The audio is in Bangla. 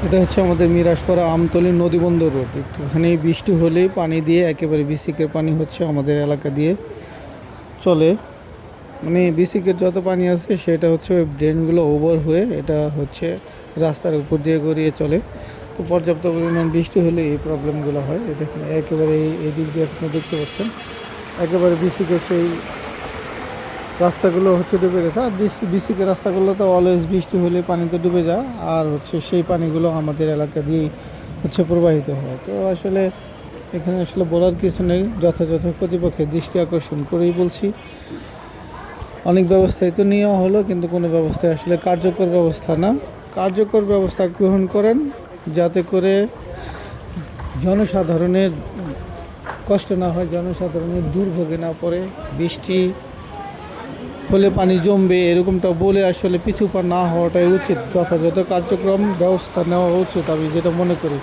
এটা হচ্ছে আমাদের মিরাজপাড়া আমতলী নদীবন্দর রোড। একটুখানি বৃষ্টি হলেই পানি দিয়ে একেবারে বিসিকের পানি হচ্ছে আমাদের এলাকা দিয়ে চলে। মানে বিসিকের যত পানি আছে সেটা হচ্ছে ওই ড্রেনগুলো ওভার হয়ে এটা হচ্ছে রাস্তার উপর দিয়ে গড়িয়ে চলে। তো পর্যাপ্ত পরিমাণ বৃষ্টি হলে এই প্রবলেমগুলো হয়। এটা একেবারে এই দিক দিয়ে আপনি দেখতে পাচ্ছেন একেবারে বিসিকের সেই রাস্তাগুলো হচ্ছে ডুবে গেছে। আর বিসিকের রাস্তাগুলো তো অলওয়েজ বৃষ্টি হলে পানিতে ডুবে যায়, আর হচ্ছে সেই পানিগুলো আমাদের এলাকা দিয়েই হচ্ছে প্রবাহিত হয়। তো আসলে এখানে আসলে বলার কিছু নেই, যথাযথ কর্তৃপক্ষের দৃষ্টি আকর্ষণ করেই বলছি। অনেক ব্যবস্থাই তো নেওয়া হলো, কিন্তু কোনো ব্যবস্থায় আসলে কার্যকর ব্যবস্থা না। কার্যকর ব্যবস্থা গ্রহণ করেন যাতে করে জনসাধারণের কষ্ট না হয়, জনসাধারণের দুর্ভোগে না পড়ে। বৃষ্টি হলে পানি জমবে এরকমটা বলে আসলে পিছু পা না হওয়াটাই উচিত। যথাযথ কার্যক্রম ব্যবস্থা নেওয়া উচিত আমি যেটা মনে করি।